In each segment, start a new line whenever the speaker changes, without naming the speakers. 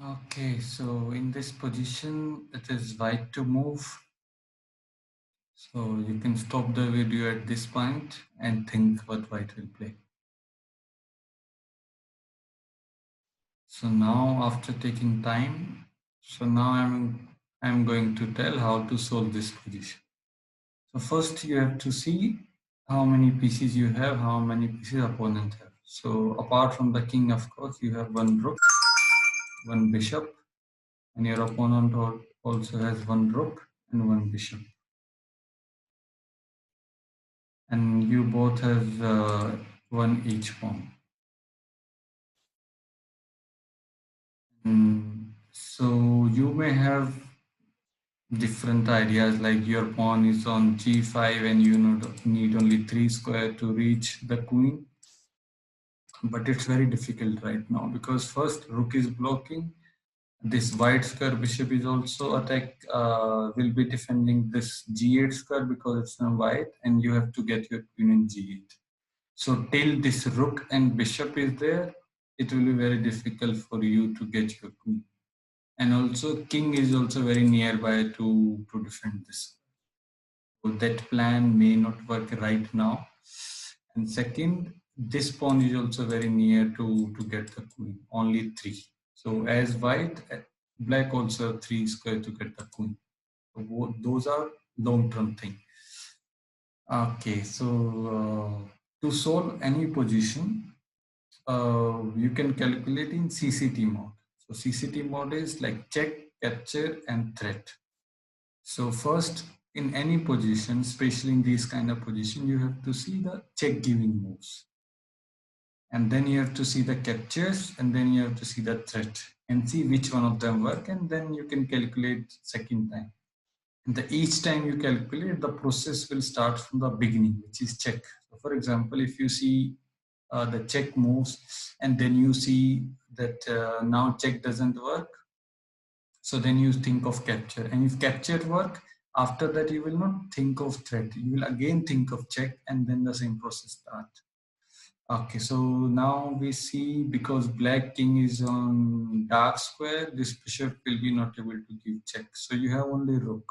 Okay, so in this position, it is white to move. So you can stop the video at this point and think what white will play. So now after taking time, so now I'm going to tell how to solve this position. So first you have to see how many pieces you have, how many pieces opponent have. So apart from the king, of course, you have one rook, one bishop, and your opponent also has one rook and one bishop. And you both have one each pawn. So you may have different ideas like your pawn is on g5 and you need only 3 square to reach the queen, but it's very difficult right now because first rook is blocking, this white square bishop is also will be defending this g8 square because it's on white and you have to get your queen in g8. So till this rook and bishop is there, it will be very difficult for you to get your queen. And also king is also very nearby to defend this. So that plan may not work right now. And second, this pawn is also very near to get the queen, only 3. So as white, black also 3 square to get the queen. So those are long-term thing. Okay, so to solve any position, you can calculate in CCT mode. So CCT mode is like check, capture, and threat. So first, in any position, especially in this kind of position, you have to see the check giving moves. And then you have to see the captures, and then you have to see the threat and see which one of them work, and then you can calculate second time. And each time you calculate, the process will start from the beginning, which is check. So for example, if you see the check moves and then you see that now check doesn't work, so then you think of capture, and if capture work, after that you will not think of threat, you will again think of check, and then the same process start. Okay, so now we see because black king is on dark square, this bishop will be not able to give check, so you have only rook.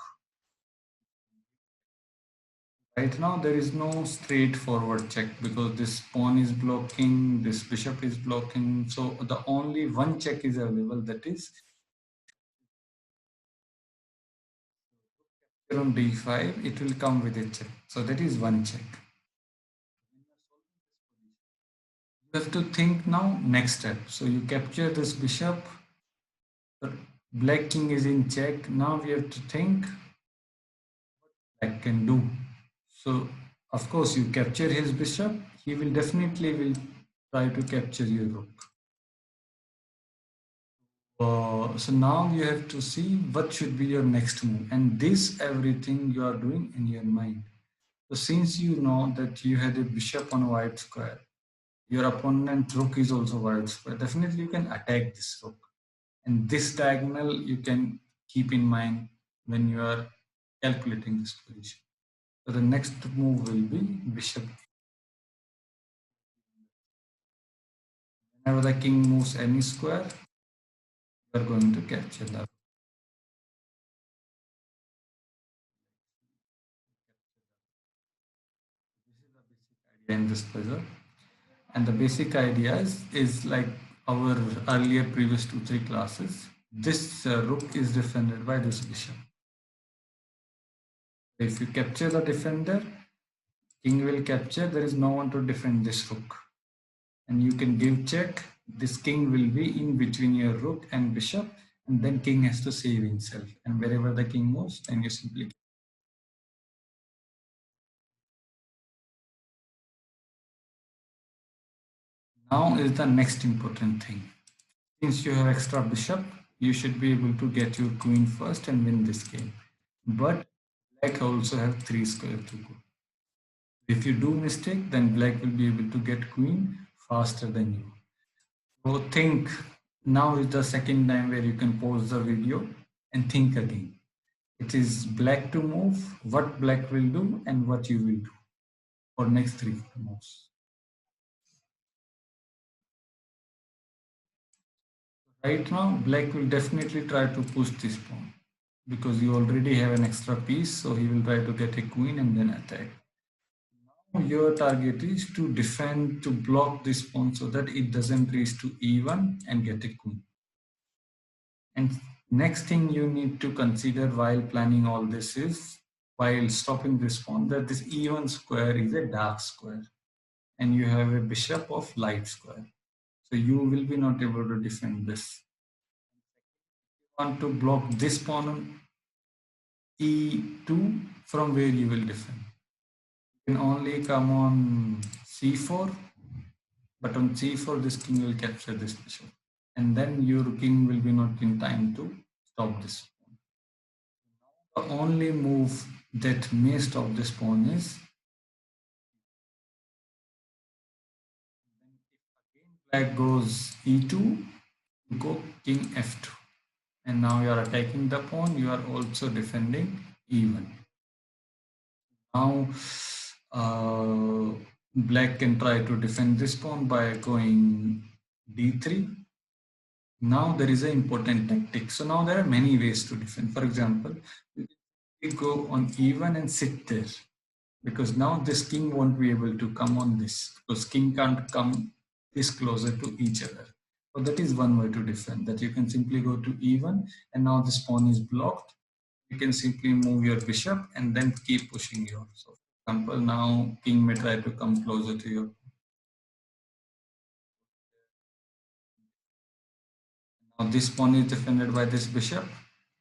Right now there is no straightforward check because this pawn is blocking, this bishop is blocking, so the only one check is available, that is on d5, it will come with a check. So that is one check. You have to think now next step. So you capture this bishop, but black king is in check. Now we have to think black can do. So of course you capture his bishop, he will definitely will try to capture your rook. So now you have to see what should be your next move, and this everything you are doing in your mind. So since you know that you had a bishop on a white square, your opponent rook is also white square, definitely you can attack this rook. And this diagonal you can keep in mind when you are calculating this position. So the next move will be bishop. Whenever the king moves any square, you are going to capture that. This is the basic idea in this puzzle. And the basic idea is like our earlier previous 2-3 classes. This rook is defended by this bishop. If you capture the defender, king will capture, there is no one to defend this rook. And you can give check, this king will be in between your rook and bishop, and then king has to save himself. And wherever the king moves, then you simply. Now is the next important thing. Since you have extra bishop, you should be able to get your queen first and win this game. But black also have 3 square to go. If you do mistake, then black will be able to get queen faster than you. So think, now is the second time where you can pause the video and think again. It is black to move, what black will do and what you will do for next 3 moves. Right now, black will definitely try to push this pawn because you already have an extra piece, so he will try to get a queen and then attack. Now your target is to defend, to block this pawn so that it doesn't reach to e1 and get a queen. And next thing you need to consider while planning all this is, while stopping this pawn, that this e1 square is a dark square and you have a bishop of light square. So you will be not able to defend this. You want to block this pawn on e2, from where you will defend. You can only come on c4, but on c4 this king will capture this bishop. And then your king will be not in time to stop this pawn. The only move that may stop this pawn is, if black goes e2, you go king f2. And now you are attacking the pawn, you are also defending e1. Now black can try to defend this pawn by going d3. Now there is an important tactic. So now there are many ways to defend. For example, you go on e1 and sit there, because now this king won't be able to come on this, because king can't come this closer to each other. So that is one way to defend, that you can simply go to e1 and now this pawn is blocked. You can simply move your bishop and then keep pushing your. So for example, now king may try to come closer to your. Now this pawn is defended by this bishop.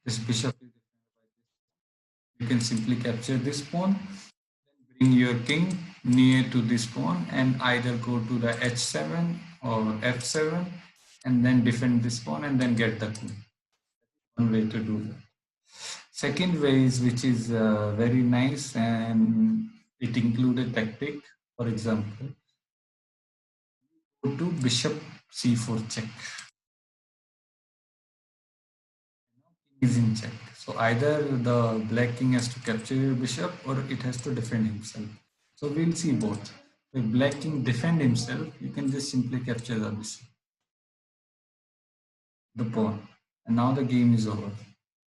This bishop is defended by this. You can simply capture this pawn, bring your king near to this pawn and either go to the h7 or f7 and then defend this pawn and then get the queen. One way to do that. Second way is, which is very nice, and it included tactic. For example, go to bishop c4 check. Is in check. So either the black king has to capture your bishop or it has to defend himself. So we'll see both. If black king defend himself, you can just simply capture the bishop, the pawn, and now the game is over.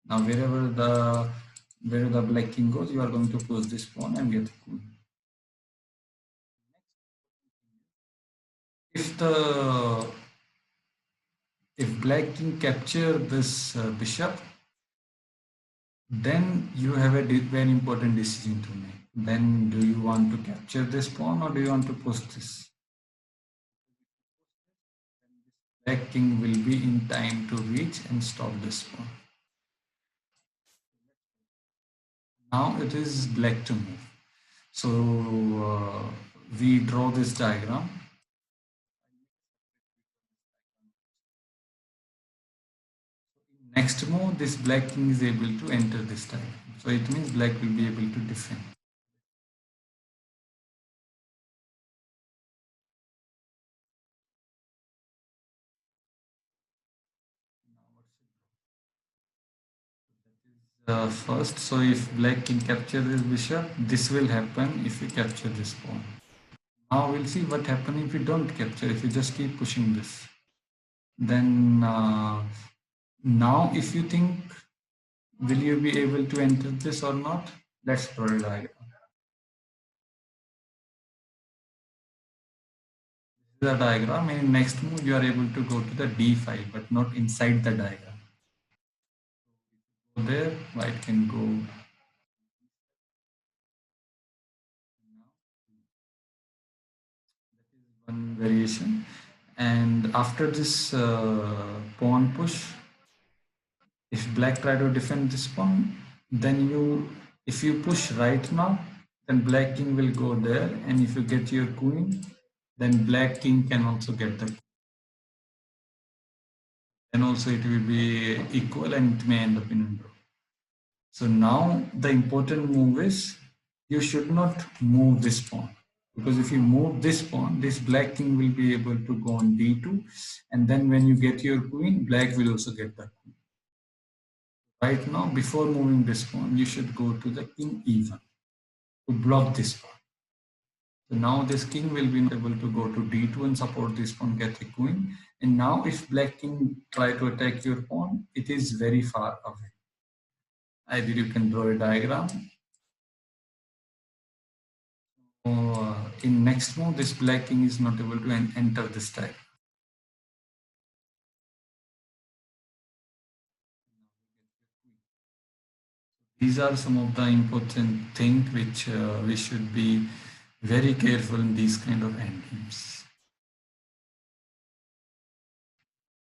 Now where the black king goes, you are going to push this pawn and get the queen. If black king capture this bishop, then you have a very important decision to make. Then do you want to capture this pawn or do you want to push this? Black king will be in time to reach and stop this pawn. Now it is black to move. So we draw this diagram. Next move, this black king is able to enter this diagram. So it means black will be able to defend. First, so if black king capture this bishop, this will happen if we capture this pawn. Now we'll see what happens if we don't capture, if we just keep pushing this. Then now if you think, will you be able to enter this or not? Let's draw a diagram. This is a diagram, and in next move you are able to go to the d5, but not inside the diagram. Go there, white can go. That is one variation. And after this pawn push, if black try to defend this pawn, then if you push right now, then black king will go there, and if you get your queen, then black king can also get the queen. And also it will be equal and it may end up in a draw. So now the important move is, you should not move this pawn, because if you move this pawn, this black king will be able to go on d2, and then when you get your queen, black will also get the queen. Right now, before moving this pawn, you should go to the king e1 to block this pawn. So now this king will be not able to go to d2 and support this pawn, get the queen. And now if black king try to attack your pawn, it is very far away. Either you can draw a diagram. In next move, this black king is not able to enter this tile. These are some of the important things which we should be very careful in these kind of endgames.